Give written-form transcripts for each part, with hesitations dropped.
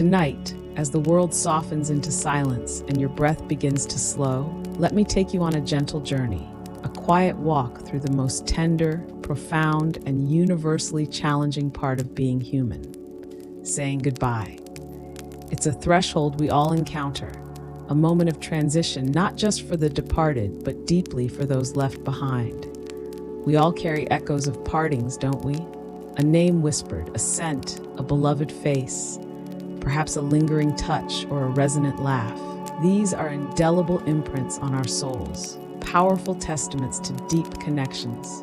Tonight, as the world softens into silence and your breath begins to slow, let me take you on a gentle journey, a quiet walk through the most tender, profound, and universally challenging part of being human: saying goodbye. It's a threshold we all encounter, a moment of transition not just for the departed, but deeply for those left behind. We all carry echoes of partings, don't we? A name whispered, a scent, a beloved face, perhaps a lingering touch or a resonant laugh. These are indelible imprints on our souls, powerful testaments to deep connections.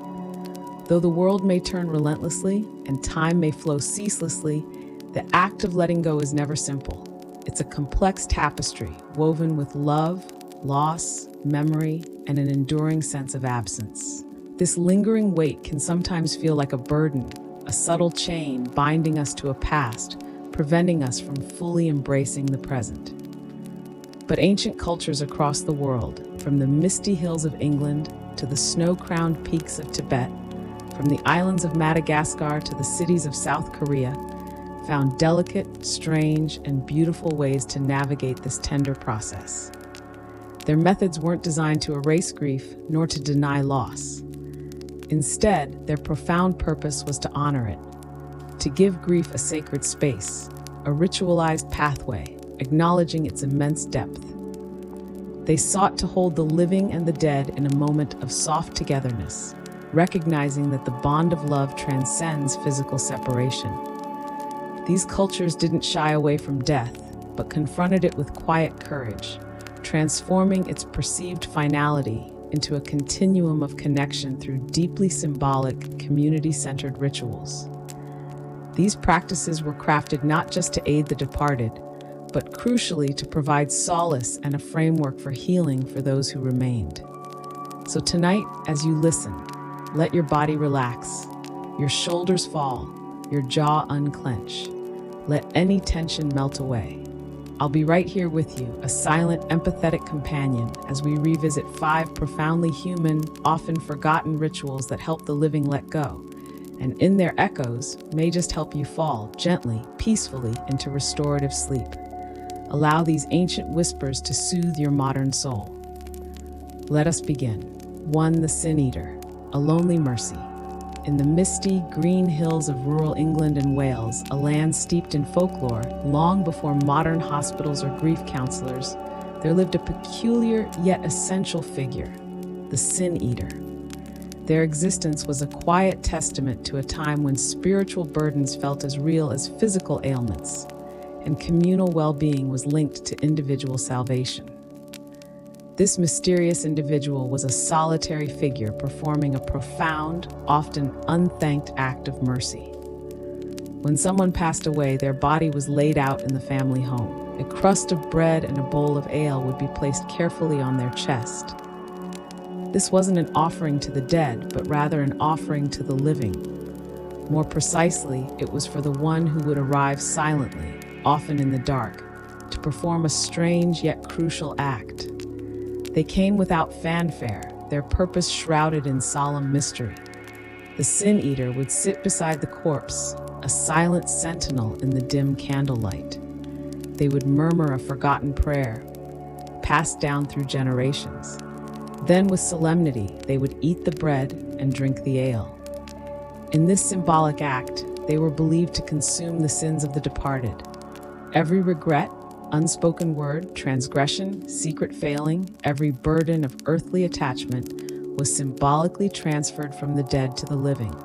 Though the world may turn relentlessly and time may flow ceaselessly, the act of letting go is never simple. It's a complex tapestry woven with love, loss, memory, and an enduring sense of absence. This lingering weight can sometimes feel like a burden, a subtle chain binding us to a past, preventing us from fully embracing the present. But ancient cultures across the world, from the misty hills of England to the snow-crowned peaks of Tibet, from the islands of Madagascar to the cities of South Korea, found delicate, strange, and beautiful ways to navigate this tender process. Their methods weren't designed to erase grief nor to deny loss. Instead, their profound purpose was to honor it, to give grief a sacred space, a ritualized pathway, acknowledging its immense depth. They sought to hold the living and the dead in a moment of soft togetherness, recognizing that the bond of love transcends physical separation. These cultures didn't shy away from death, but confronted it with quiet courage, transforming its perceived finality into a continuum of connection through deeply symbolic, community-centered rituals. These practices were crafted not just to aid the departed, but crucially to provide solace and a framework for healing for those who remained. So tonight, as you listen, let your body relax, your shoulders fall, your jaw unclench. Let any tension melt away. I'll be right here with you, a silent, empathetic companion, as we revisit 5 profoundly human, often forgotten rituals that help the living let go, and in their echoes may just help you fall gently, peacefully into restorative sleep. Allow these ancient whispers to soothe your modern soul. Let us begin. 1. The Sin Eater, a lonely mercy. In the misty, green hills of rural England and Wales, a land steeped in folklore, long before modern hospitals or grief counselors, there lived a peculiar yet essential figure, the Sin Eater. Their existence was a quiet testament to a time when spiritual burdens felt as real as physical ailments, and communal well-being was linked to individual salvation. This mysterious individual was a solitary figure performing a profound, often unthanked act of mercy. When someone passed away, their body was laid out in the family home. A crust of bread and a bowl of ale would be placed carefully on their chest. This wasn't an offering to the dead, but rather an offering to the living. More precisely, it was for the one who would arrive silently, often in the dark, to perform a strange yet crucial act. They came without fanfare, their purpose shrouded in solemn mystery. The Sin Eater would sit beside the corpse, a silent sentinel in the dim candlelight. They would murmur a forgotten prayer, passed down through generations. Then with solemnity, they would eat the bread and drink the ale. In this symbolic act, they were believed to consume the sins of the departed. Every regret, unspoken word, transgression, secret failing, every burden of earthly attachment was symbolically transferred from the dead to the living.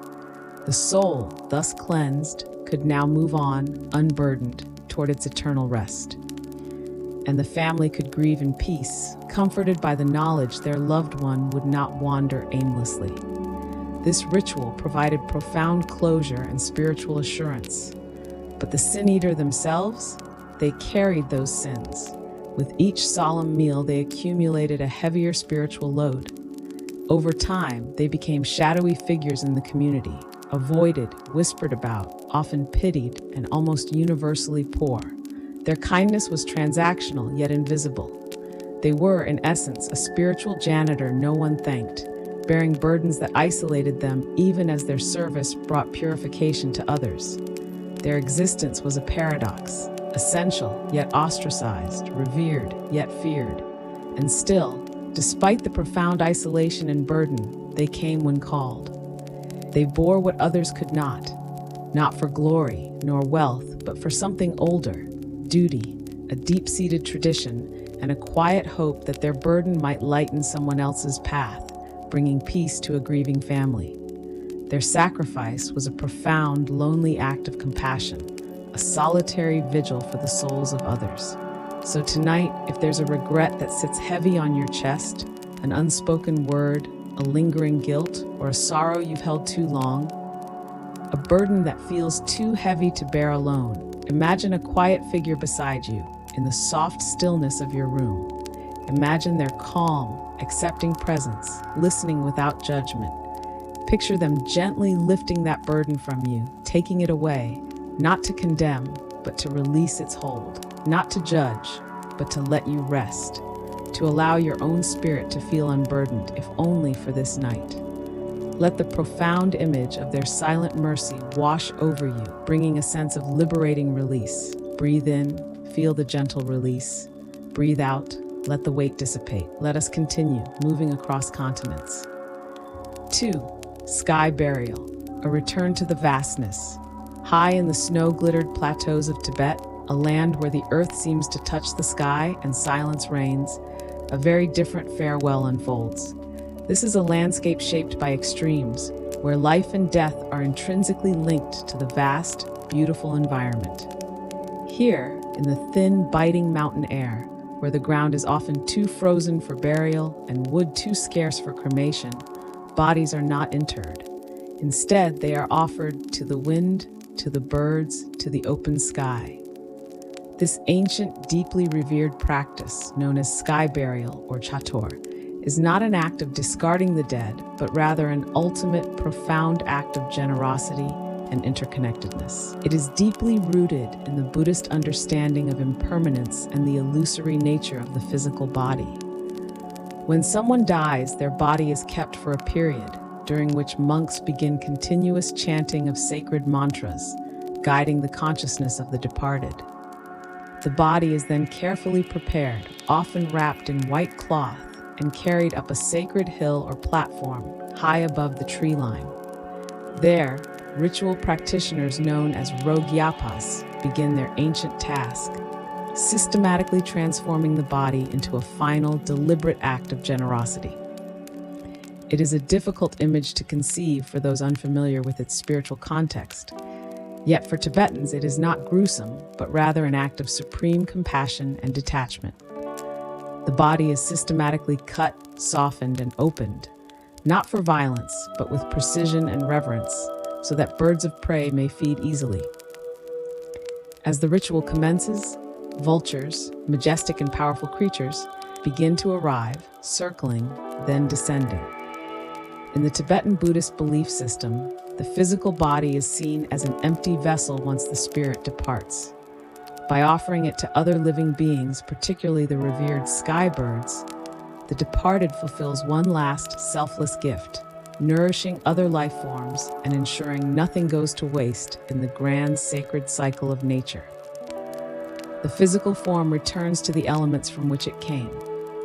The soul, thus cleansed, could now move on, unburdened, toward its eternal rest. And the family could grieve in peace, comforted by the knowledge their loved one would not wander aimlessly. This ritual provided profound closure and spiritual assurance. But the Sin Eater themselves, they carried those sins. With each solemn meal, they accumulated a heavier spiritual load. Over time, they became shadowy figures in the community, avoided, whispered about, often pitied, and almost universally poor. Their kindness was transactional yet invisible. They were, in essence, a spiritual janitor no one thanked, bearing burdens that isolated them even as their service brought purification to others. Their existence was a paradox. essential yet ostracized, revered yet feared. And still, despite the profound isolation and burden, they came when called. They bore what others could not for glory nor wealth, but for something older, duty, a deep-seated tradition, and a quiet hope that their burden might lighten someone else's path, bringing peace to a grieving family. Their sacrifice was a profound, lonely act of compassion, a solitary vigil for the souls of others. So tonight, if there's a regret that sits heavy on your chest, an unspoken word, a lingering guilt, or a sorrow you've held too long, a burden that feels too heavy to bear alone, imagine a quiet figure beside you in the soft stillness of your room. Imagine their calm, accepting presence, listening without judgment. Picture them gently lifting that burden from you, taking it away, not to condemn, but to release its hold, not to judge, but to let you rest, to allow your own spirit to feel unburdened, if only for this night. Let the profound image of their silent mercy wash over you, bringing a sense of liberating release. Breathe in, feel the gentle release. Breathe out, let the weight dissipate. Let us continue, moving across continents. 2. Sky Burial, a return to the vastness. High in the snow-glittered plateaus of Tibet, a land where the earth seems to touch the sky and silence reigns, a very different farewell unfolds. This is a landscape shaped by extremes, where life and death are intrinsically linked to the vast, beautiful environment. Here, in the thin, biting mountain air, where the ground is often too frozen for burial and wood too scarce for cremation, bodies are not interred. Instead, they are offered to the wind, to the birds, to the open sky. This ancient, deeply revered practice, known as sky burial or chator, is not an act of discarding the dead, but rather an ultimate, profound act of generosity and interconnectedness. It is deeply rooted in the Buddhist understanding of impermanence and the illusory nature of the physical body. When someone dies, their body is kept for a period, during which monks begin continuous chanting of sacred mantras, guiding the consciousness of the departed. The body is then carefully prepared, often wrapped in white cloth, and carried up a sacred hill or platform high above the tree line. There, ritual practitioners known as Rogyapas begin their ancient task, systematically transforming the body into a final, deliberate act of generosity. It is a difficult image to conceive for those unfamiliar with its spiritual context. Yet for Tibetans, it is not gruesome, but rather an act of supreme compassion and detachment. The body is systematically cut, softened, and opened, not for violence, but with precision and reverence, so that birds of prey may feed easily. As the ritual commences, vultures, majestic and powerful creatures, begin to arrive, circling, then descending. In the Tibetan Buddhist belief system, the physical body is seen as an empty vessel once the spirit departs. By offering it to other living beings, particularly the revered sky birds, the departed fulfills one last selfless gift, nourishing other life forms and ensuring nothing goes to waste in the grand sacred cycle of nature. The physical form returns to the elements from which it came,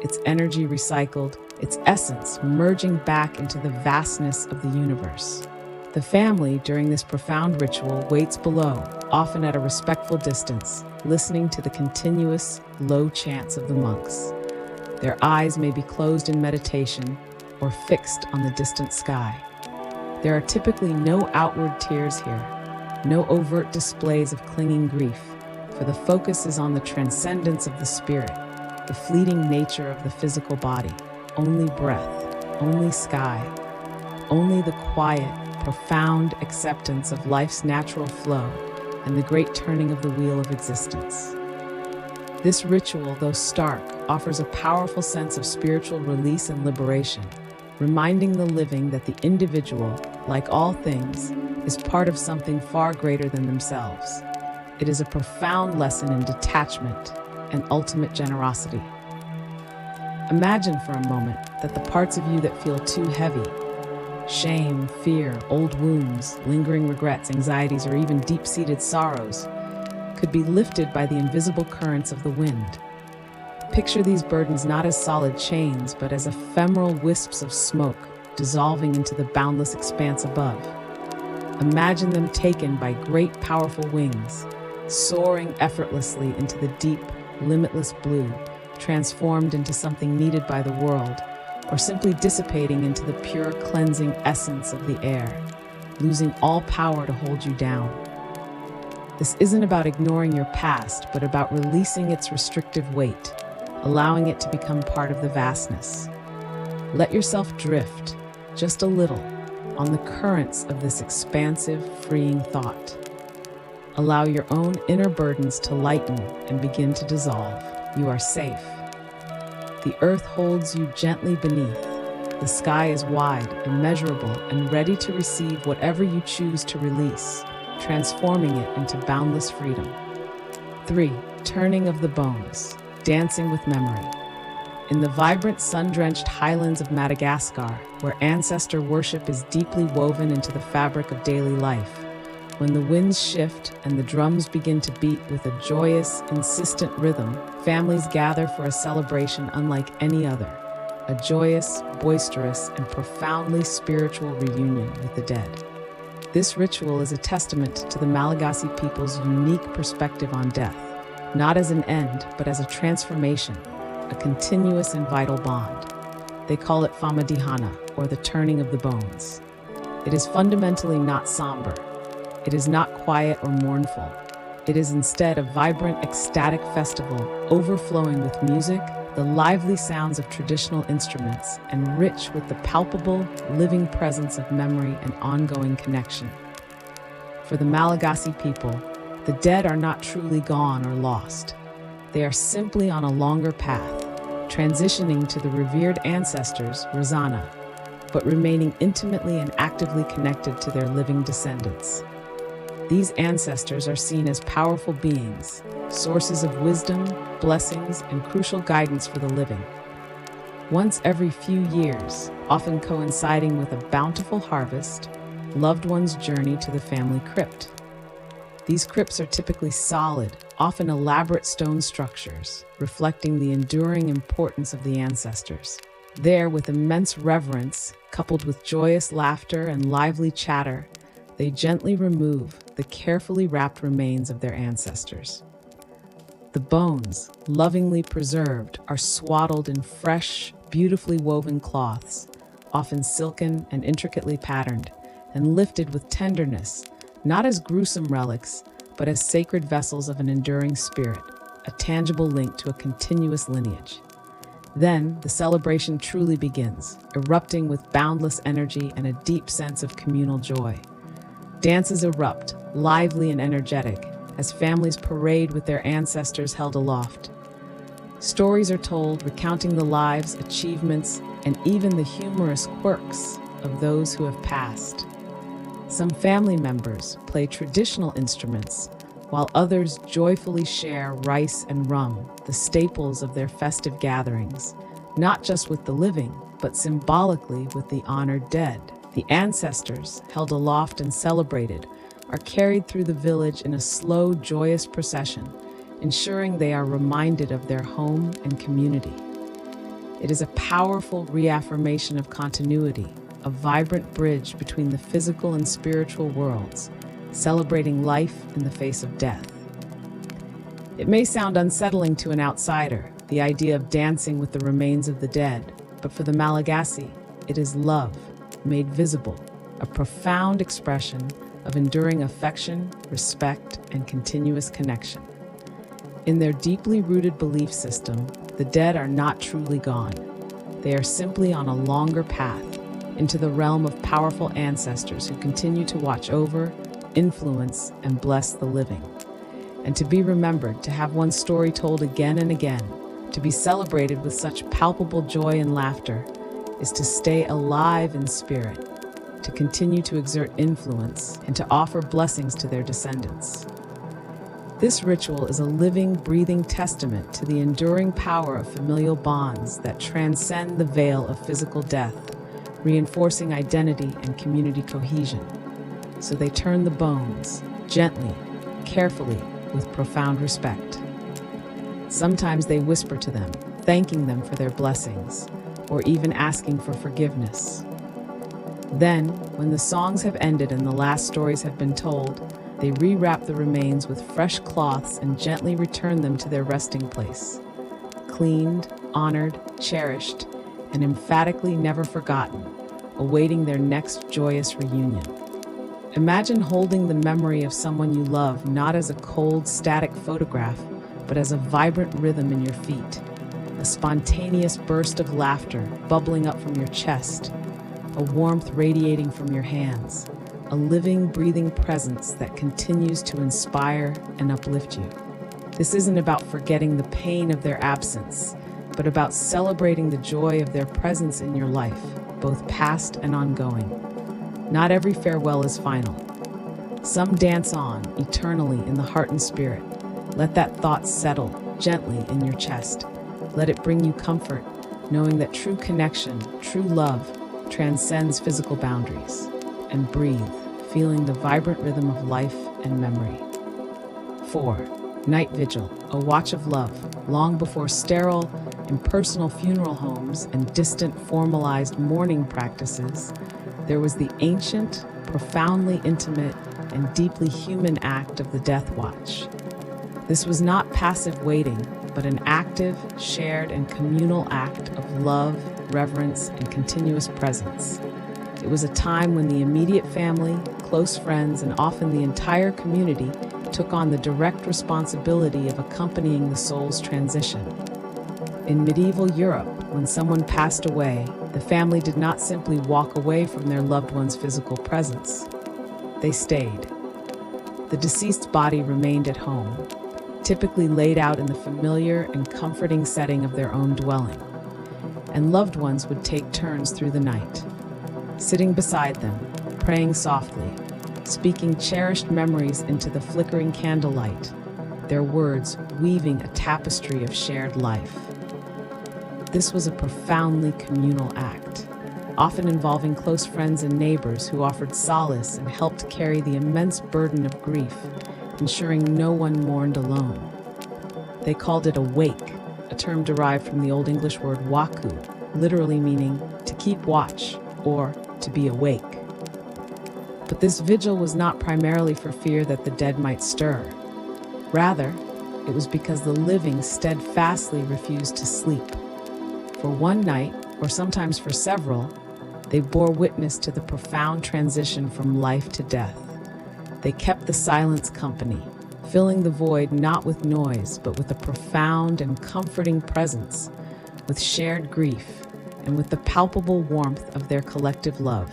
its energy recycled, its essence merging back into the vastness of the universe. The family, during this profound ritual, waits below, often at a respectful distance, listening to the continuous, low chants of the monks. Their eyes may be closed in meditation or fixed on the distant sky. There are typically no outward tears here, no overt displays of clinging grief, for the focus is on the transcendence of the spirit, the fleeting nature of the physical body. Only breath, only sky, only the quiet, profound acceptance of life's natural flow and the great turning of the wheel of existence. This ritual, though stark, offers a powerful sense of spiritual release and liberation, reminding the living that the individual, like all things, is part of something far greater than themselves. It is a profound lesson in detachment and ultimate generosity. Imagine for a moment that the parts of you that feel too heavy, shame, fear, old wounds, lingering regrets, anxieties, or even deep-seated sorrows, could be lifted by the invisible currents of the wind. Picture these burdens not as solid chains, but as ephemeral wisps of smoke dissolving into the boundless expanse above. Imagine them taken by great, powerful wings, soaring effortlessly into the deep, limitless blue, transformed into something needed by the world, or simply dissipating into the pure, cleansing essence of the air, losing all power to hold you down. This isn't about ignoring your past, but about releasing its restrictive weight, allowing it to become part of the vastness. Let yourself drift, just a little, on the currents of this expansive, freeing thought. Allow your own inner burdens to lighten and begin to dissolve. You are safe. The earth holds you gently beneath. The sky is wide, immeasurable, and ready to receive whatever you choose to release, transforming it into boundless freedom. 3. Turning of the bones, dancing with memory. In the vibrant, sun-drenched highlands of Madagascar, where ancestor worship is deeply woven into the fabric of daily life, when the winds shift and the drums begin to beat with a joyous, insistent rhythm, families gather for a celebration unlike any other, a joyous, boisterous, and profoundly spiritual reunion with the dead. This ritual is a testament to the Malagasy people's unique perspective on death, not as an end, but as a transformation, a continuous and vital bond. They call it famadihana, or the turning of the bones. It is fundamentally not somber. It is not quiet or mournful. It is instead a vibrant, ecstatic festival, overflowing with music, the lively sounds of traditional instruments, and rich with the palpable, living presence of memory and ongoing connection. For the Malagasy people, the dead are not truly gone or lost. They are simply on a longer path, transitioning to the revered ancestors, Razana, but remaining intimately and actively connected to their living descendants. These ancestors are seen as powerful beings, sources of wisdom, blessings, and crucial guidance for the living. Once every few years, often coinciding with a bountiful harvest, loved ones journey to the family crypt. These crypts are typically solid, often elaborate stone structures, reflecting the enduring importance of the ancestors. There, with immense reverence, coupled with joyous laughter and lively chatter, they gently remove the carefully wrapped remains of their ancestors. The bones, lovingly preserved, are swaddled in fresh, beautifully woven cloths, often silken and intricately patterned, and lifted with tenderness, not as gruesome relics, but as sacred vessels of an enduring spirit, a tangible link to a continuous lineage. Then, the celebration truly begins, erupting with boundless energy and a deep sense of communal joy. Dances erupt, lively and energetic, as families parade with their ancestors held aloft. Stories are told recounting the lives, achievements, and even the humorous quirks of those who have passed. Some family members play traditional instruments, while others joyfully share rice and rum, the staples of their festive gatherings, not just with the living, but symbolically with the honored dead. The ancestors, held aloft and celebrated, are carried through the village in a slow, joyous procession, ensuring they are reminded of their home and community. It is a powerful reaffirmation of continuity, a vibrant bridge between the physical and spiritual worlds, celebrating life in the face of death. It may sound unsettling to an outsider, the idea of dancing with the remains of the dead, but for the Malagasy, it is love, made visible, a profound expression of enduring affection, respect, and continuous connection. In their deeply rooted belief system, the dead are not truly gone. They are simply on a longer path into the realm of powerful ancestors who continue to watch over, influence, and bless the living. And to be remembered, to have one's story told again and again, to be celebrated with such palpable joy and laughter, is to stay alive in spirit, to continue to exert influence, and to offer blessings to their descendants. This ritual is a living, breathing testament to the enduring power of familial bonds that transcend the veil of physical death, reinforcing identity and community cohesion. So they turn the bones, gently, carefully, with profound respect. Sometimes they whisper to them, thanking them for their blessings, or even asking for forgiveness. Then, when the songs have ended and the last stories have been told, they rewrap the remains with fresh cloths and gently return them to their resting place. Cleaned, honored, cherished, and emphatically never forgotten, awaiting their next joyous reunion. Imagine holding the memory of someone you love not as a cold, static photograph, but as a vibrant rhythm in your feet, a spontaneous burst of laughter bubbling up from your chest, a warmth radiating from your hands, a living, breathing presence that continues to inspire and uplift you. This isn't about forgetting the pain of their absence, but about celebrating the joy of their presence in your life, both past and ongoing. Not every farewell is final. Some dance on eternally in the heart and spirit. Let that thought settle gently in your chest. Let it bring you comfort, knowing that true connection, true love, transcends physical boundaries. And breathe, feeling the vibrant rhythm of life and memory. 4. Night Vigil, a watch of love. Long before sterile, impersonal funeral homes and distant formalized mourning practices, there was the ancient, profoundly intimate, and deeply human act of the death watch. This was not passive waiting, but an active, shared, and communal act of love, reverence, and continuous presence. It was a time when the immediate family, close friends, and often the entire community took on the direct responsibility of accompanying the soul's transition. In medieval Europe, when someone passed away, the family did not simply walk away from their loved one's physical presence. They stayed. The deceased's body remained at home, typically laid out in the familiar and comforting setting of their own dwelling, and loved ones would take turns through the night, sitting beside them, praying softly, speaking cherished memories into the flickering candlelight, their words weaving a tapestry of shared life. This was a profoundly communal act, often involving close friends and neighbors who offered solace and helped carry the immense burden of grief, ensuring no one mourned alone. They called it a wake, a term derived from the Old English word waku, literally meaning to keep watch or to be awake. But this vigil was not primarily for fear that the dead might stir. Rather, it was because the living steadfastly refused to sleep. For one night, or sometimes for several, they bore witness to the profound transition from life to death. They kept the silence company, filling the void not with noise, but with a profound and comforting presence, with shared grief, and with the palpable warmth of their collective love,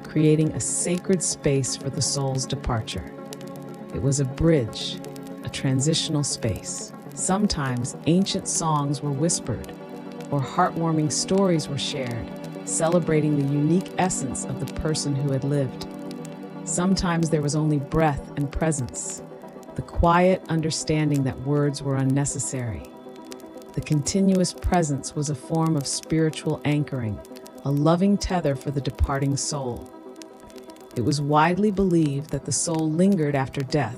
creating a sacred space for the soul's departure. It was a bridge, a transitional space. Sometimes ancient songs were whispered, or heartwarming stories were shared, celebrating the unique essence of the person who had lived. Sometimes there was only breath and presence, the quiet understanding that words were unnecessary. The continuous presence was a form of spiritual anchoring, a loving tether for the departing soul. It was widely believed that the soul lingered after death,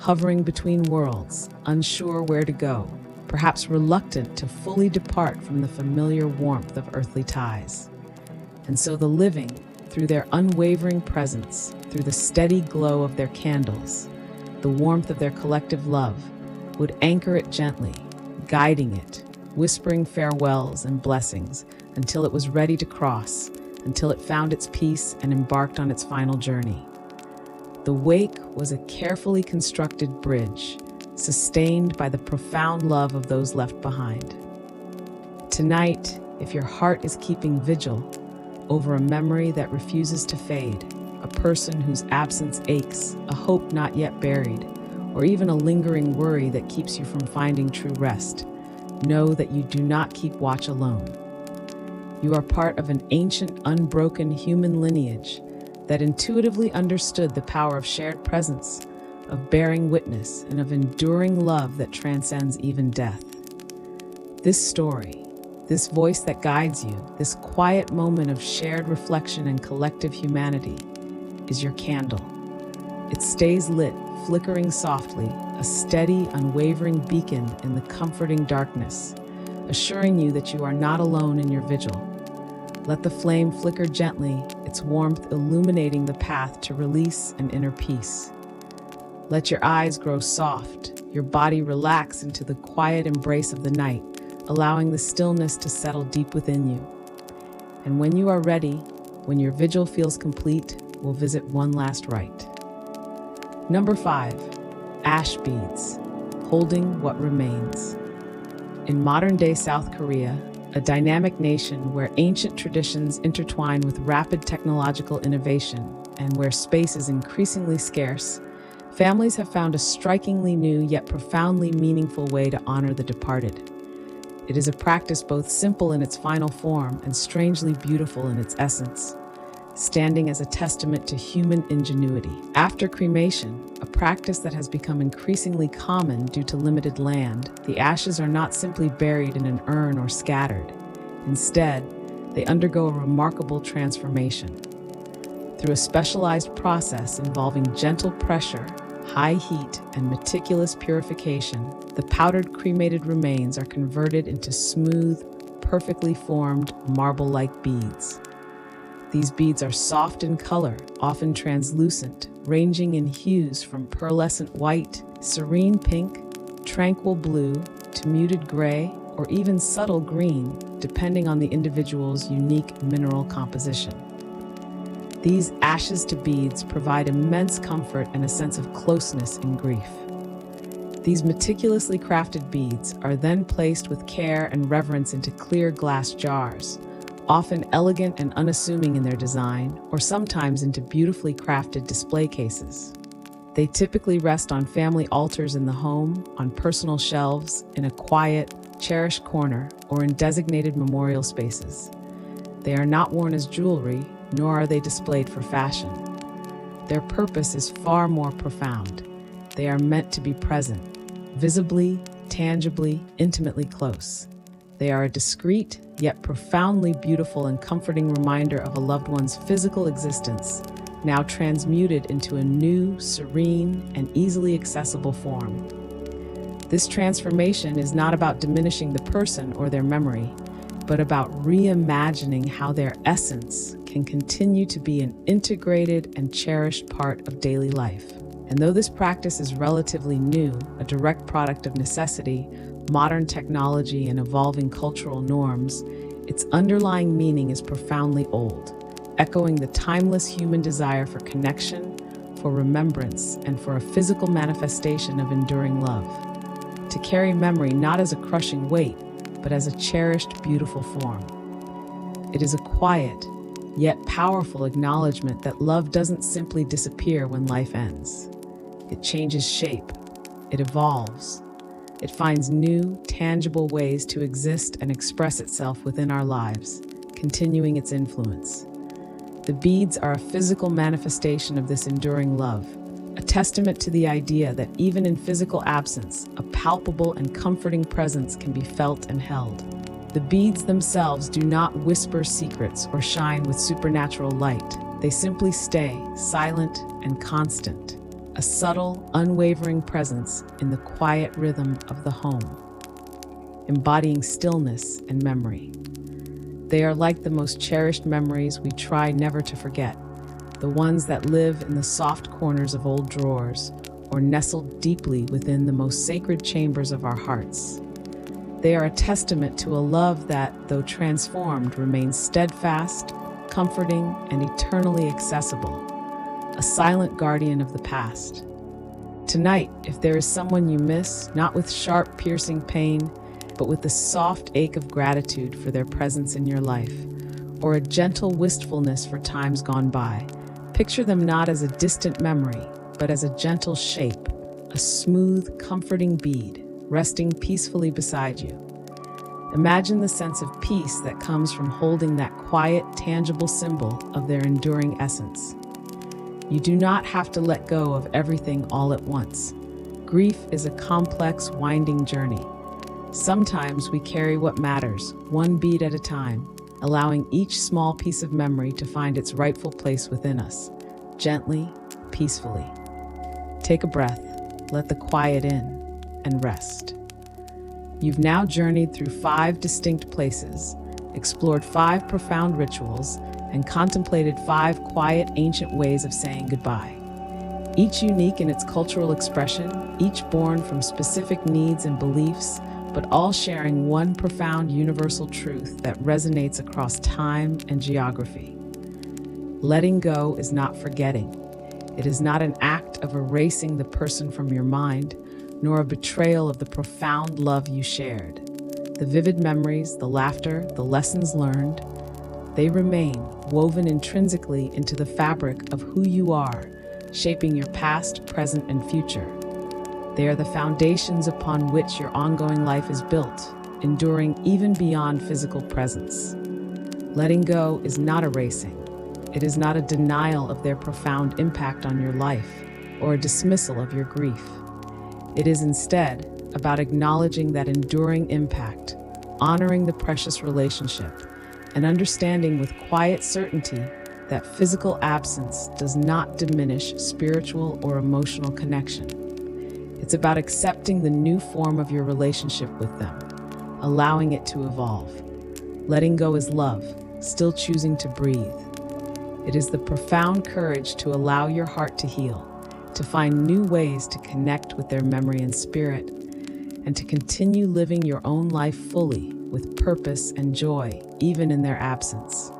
hovering between worlds, unsure where to go, perhaps reluctant to fully depart from the familiar warmth of earthly ties. And so the living, through their unwavering presence, through the steady glow of their candles, the warmth of their collective love, would anchor it gently, guiding it, whispering farewells and blessings until it was ready to cross, until it found its peace and embarked on its final journey. The wake was a carefully constructed bridge, sustained by the profound love of those left behind. Tonight, if your heart is keeping vigil over a memory that refuses to fade, a person whose absence aches, a hope not yet buried, or even a lingering worry that keeps you from finding true rest, know that you do not keep watch alone. You are part of an ancient, unbroken human lineage that intuitively understood the power of shared presence, of bearing witness, and of enduring love that transcends even death. This story, this voice that guides you, this quiet moment of shared reflection and collective humanity, is your candle. It stays lit, flickering softly, a steady, unwavering beacon in the comforting darkness, assuring you that you are not alone in your vigil. Let the flame flicker gently, its warmth illuminating the path to release and inner peace. Let your eyes grow soft, your body relax into the quiet embrace of the night, allowing the stillness to settle deep within you. And when you are ready, when your vigil feels complete, we'll visit one last rite. Number 5, ash beads, holding what remains. In modern-day South Korea, a dynamic nation where ancient traditions intertwine with rapid technological innovation and where space is increasingly scarce, families have found a strikingly new yet profoundly meaningful way to honor the departed. It is a practice both simple in its final form and strangely beautiful in its essence, standing as a testament to human ingenuity. After cremation, a practice that has become increasingly common due to limited land, the ashes are not simply buried in an urn or scattered. Instead, they undergo a remarkable transformation. Through a specialized process involving gentle pressure, high heat, and meticulous purification, the powdered cremated remains are converted into smooth, perfectly formed, marble-like beads. These beads are soft in color, often translucent, ranging in hues from pearlescent white, serene pink, tranquil blue, to muted gray, or even subtle green, depending on the individual's unique mineral composition. These ashes to beads provide immense comfort and a sense of closeness in grief. These meticulously crafted beads are then placed with care and reverence into clear glass jars, often elegant and unassuming in their design, or sometimes into beautifully crafted display cases. They typically rest on family altars in the home, on personal shelves, in a quiet, cherished corner, or in designated memorial spaces. They are not worn as jewelry, nor are they displayed for fashion. Their purpose is far more profound. They are meant to be present, visibly, tangibly, intimately close. They are a discreet, yet profoundly beautiful and comforting reminder of a loved one's physical existence, now transmuted into a new, serene, and easily accessible form. This transformation is not about diminishing the person or their memory, but about reimagining how their essence can continue to be an integrated and cherished part of daily life. And though this practice is relatively new, a direct product of necessity, modern technology, and evolving cultural norms, its underlying meaning is profoundly old, echoing the timeless human desire for connection, for remembrance, and for a physical manifestation of enduring love. To carry memory not as a crushing weight, but as a cherished, beautiful form. It is a quiet, yet powerful acknowledgement that love doesn't simply disappear when life ends. It changes shape, it evolves, it finds new, tangible ways to exist and express itself within our lives, continuing its influence. The beads are a physical manifestation of this enduring love, a testament to the idea that even in physical absence, a palpable and comforting presence can be felt and held. The beads themselves do not whisper secrets or shine with supernatural light. They simply stay silent and constant, a subtle, unwavering presence in the quiet rhythm of the home, embodying stillness and memory. They are like the most cherished memories we try never to forget, the ones that live in the soft corners of old drawers or nestled deeply within the most sacred chambers of our hearts. They are a testament to a love that, though transformed, remains steadfast, comforting, and eternally accessible, a silent guardian of the past. Tonight, if there is someone you miss, not with sharp, piercing pain, but with the soft ache of gratitude for their presence in your life, or a gentle wistfulness for times gone by, picture them not as a distant memory, but as a gentle shape, a smooth, comforting bead, resting peacefully beside you. Imagine the sense of peace that comes from holding that quiet, tangible symbol of their enduring essence. You do not have to let go of everything all at once. Grief is a complex, winding journey. Sometimes we carry what matters, one bead at a time, allowing each small piece of memory to find its rightful place within us, gently, peacefully. Take a breath, let the quiet in, and rest. You've now journeyed through 5 distinct places, explored 5 profound rituals, and contemplated 5 quiet, ancient ways of saying goodbye. Each unique in its cultural expression, each born from specific needs and beliefs, but all sharing one profound universal truth that resonates across time and geography. Letting go is not forgetting. It is not an act of erasing the person from your mind, nor a betrayal of the profound love you shared. The vivid memories, the laughter, the lessons learned, they remain woven intrinsically into the fabric of who you are, shaping your past, present, and future. They are the foundations upon which your ongoing life is built, enduring even beyond physical presence. Letting go is not erasing. It is not a denial of their profound impact on your life or a dismissal of your grief. It is instead about acknowledging that enduring impact, honoring the precious relationship, and understanding with quiet certainty that physical absence does not diminish spiritual or emotional connection. It's about accepting the new form of your relationship with them, allowing it to evolve. Letting go is love, still choosing to breathe. It is the profound courage to allow your heart to heal, to find new ways to connect with their memory and spirit, and to continue living your own life fully with purpose and joy, even in their absence.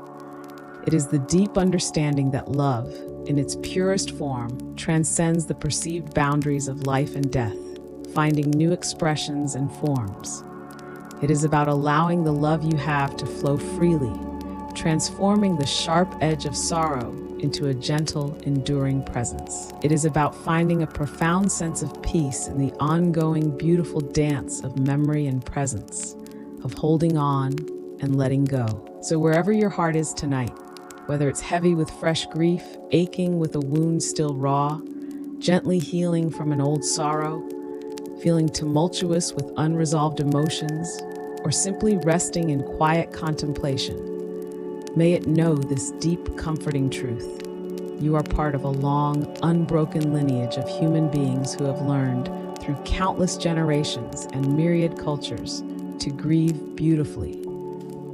It is the deep understanding that love, in its purest form, transcends the perceived boundaries of life and death, finding new expressions and forms. It is about allowing the love you have to flow freely, transforming the sharp edge of sorrow into a gentle, enduring presence. It is about finding a profound sense of peace in the ongoing, beautiful dance of memory and presence, of holding on and letting go. So wherever your heart is tonight, whether it's heavy with fresh grief, aching with a wound still raw, gently healing from an old sorrow, feeling tumultuous with unresolved emotions, or simply resting in quiet contemplation, may it know this deep, comforting truth. You are part of a long, unbroken lineage of human beings who have learned, through countless generations and myriad cultures, to grieve beautifully,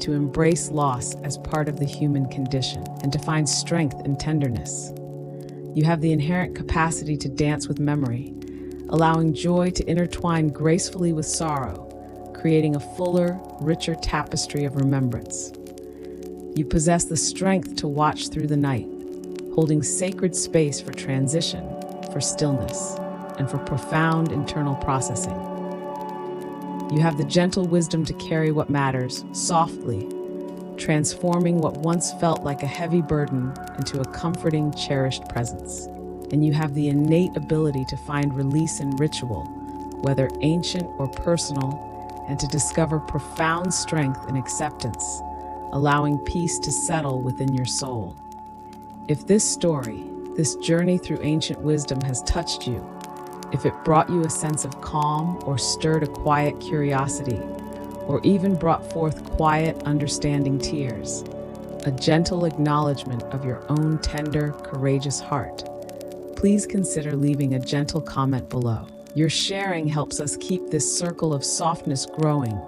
to embrace loss as part of the human condition, and to find strength in tenderness. You have the inherent capacity to dance with memory, allowing joy to intertwine gracefully with sorrow, creating a fuller, richer tapestry of remembrance. You possess the strength to watch through the night, holding sacred space for transition, for stillness, and for profound internal processing. You have the gentle wisdom to carry what matters softly, transforming what once felt like a heavy burden into a comforting, cherished presence. And you have the innate ability to find release in ritual, whether ancient or personal, and to discover profound strength in acceptance, allowing peace to settle within your soul. If this story, this journey through ancient wisdom has touched you, if it brought you a sense of calm or stirred a quiet curiosity, or even brought forth quiet, understanding tears, a gentle acknowledgement of your own tender, courageous heart, please consider leaving a gentle comment below. Your sharing helps us keep this circle of softness growing,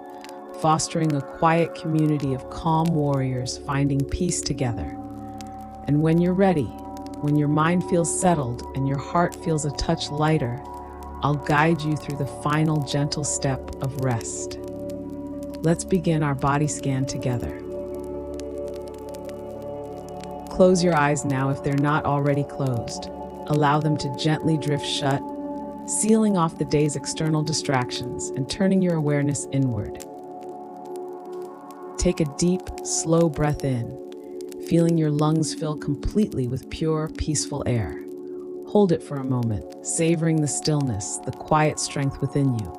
fostering a quiet community of calm warriors finding peace together. And when you're ready, when your mind feels settled and your heart feels a touch lighter, I'll guide you through the final gentle step of rest. Let's begin our body scan together. Close your eyes now if they're not already closed. Allow them to gently drift shut, sealing off the day's external distractions and turning your awareness inward. Take a deep, slow breath in, feeling your lungs fill completely with pure, peaceful air. Hold it for a moment, savoring the stillness, the quiet strength within you,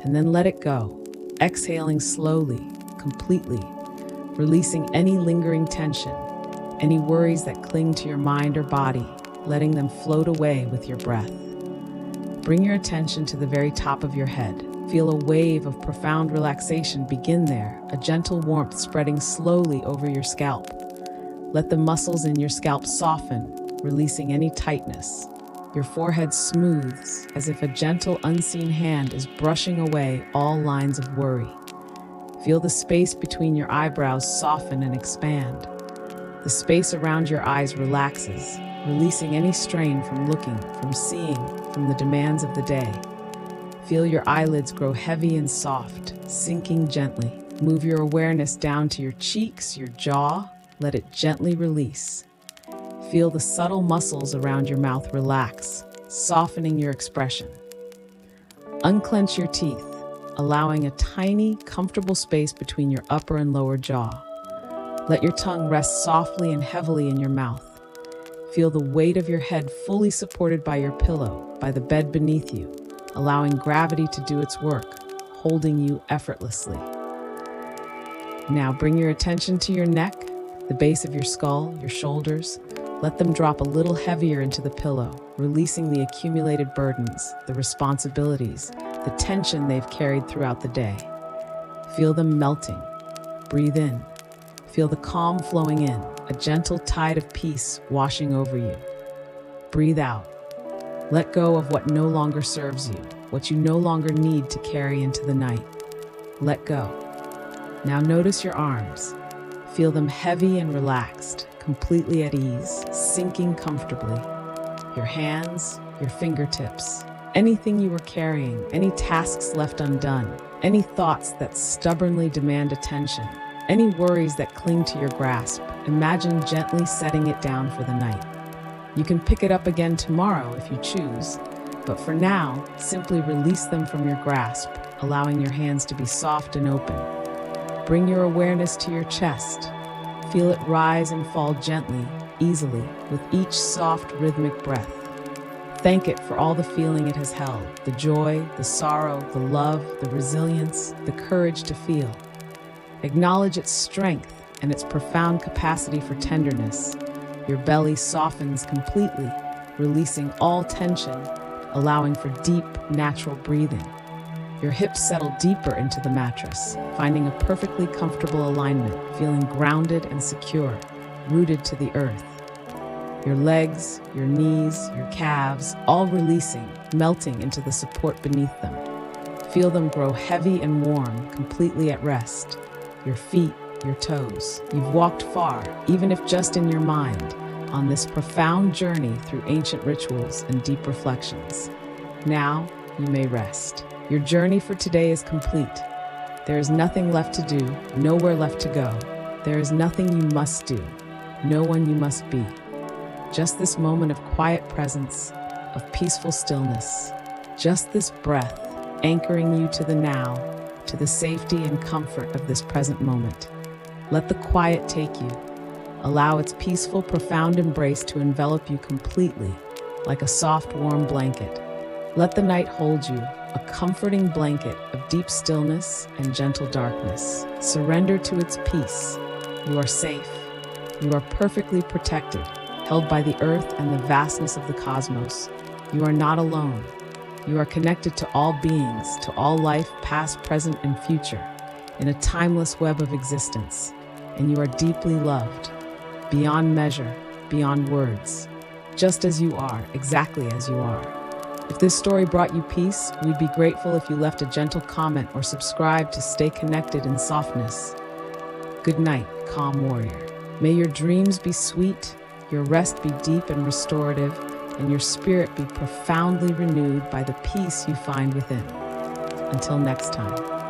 and then let it go, exhaling slowly, completely, releasing any lingering tension, any worries that cling to your mind or body, letting them float away with your breath. Bring your attention to the very top of your head. Feel a wave of profound relaxation begin there, a gentle warmth spreading slowly over your scalp. Let the muscles in your scalp soften, releasing any tightness. Your forehead smooths as if a gentle, unseen hand is brushing away all lines of worry. Feel the space between your eyebrows soften and expand. The space around your eyes relaxes, releasing any strain from looking, from seeing, from the demands of the day. Feel your eyelids grow heavy and soft, sinking gently. Move your awareness down to your cheeks, your jaw. Let it gently release. Feel the subtle muscles around your mouth relax, softening your expression. Unclench your teeth, allowing a tiny, comfortable space between your upper and lower jaw. Let your tongue rest softly and heavily in your mouth. Feel the weight of your head fully supported by your pillow, by the bed beneath you, allowing gravity to do its work, holding you effortlessly. Now bring your attention to your neck, the base of your skull, your shoulders. Let them drop a little heavier into the pillow, releasing the accumulated burdens, the responsibilities, the tension they've carried throughout the day. Feel them melting. Breathe in. Feel the calm flowing in, a gentle tide of peace washing over you. Breathe out. Let go of what no longer serves you, what you no longer need to carry into the night. Let go. Now notice your arms. Feel them heavy and relaxed, completely at ease, sinking comfortably. Your hands, your fingertips, anything you were carrying, any tasks left undone, any thoughts that stubbornly demand attention, any worries that cling to your grasp, imagine gently setting it down for the night. You can pick it up again tomorrow if you choose, but for now, simply release them from your grasp, allowing your hands to be soft and open. Bring your awareness to your chest. Feel it rise and fall gently, easily, with each soft, rhythmic breath. Thank it for all the feeling it has held, the joy, the sorrow, the love, the resilience, the courage to feel. Acknowledge its strength and its profound capacity for tenderness. Your belly softens completely, releasing all tension, allowing for deep, natural breathing. Your hips settle deeper into the mattress, finding a perfectly comfortable alignment, feeling grounded and secure, rooted to the earth. Your legs, your knees, your calves, all releasing, melting into the support beneath them. Feel them grow heavy and warm, completely at rest. Your feet, your toes. You've walked far, even if just in your mind, on this profound journey through ancient rituals and deep reflections. Now, you may rest. Your journey for today is complete. There is nothing left to do, nowhere left to go. There is nothing you must do, no one you must be. Just this moment of quiet presence, of peaceful stillness. Just this breath, anchoring you to the now, to the safety and comfort of this present moment. Let the quiet take you. Allow its peaceful, profound embrace to envelop you completely, like a soft, warm blanket. Let the night hold you, a comforting blanket of deep stillness and gentle darkness. Surrender to its peace. You are safe. You are perfectly protected, held by the earth and the vastness of the cosmos. You are not alone. You are connected to all beings, to all life, past, present, and future, in a timeless web of existence. And you are deeply loved, beyond measure, beyond words, just as you are, exactly as you are. If this story brought you peace, we'd be grateful if you left a gentle comment or subscribe to stay connected in softness. Good night, calm warrior. May your dreams be sweet, your rest be deep and restorative, and your spirit be profoundly renewed by the peace you find within. Until next time.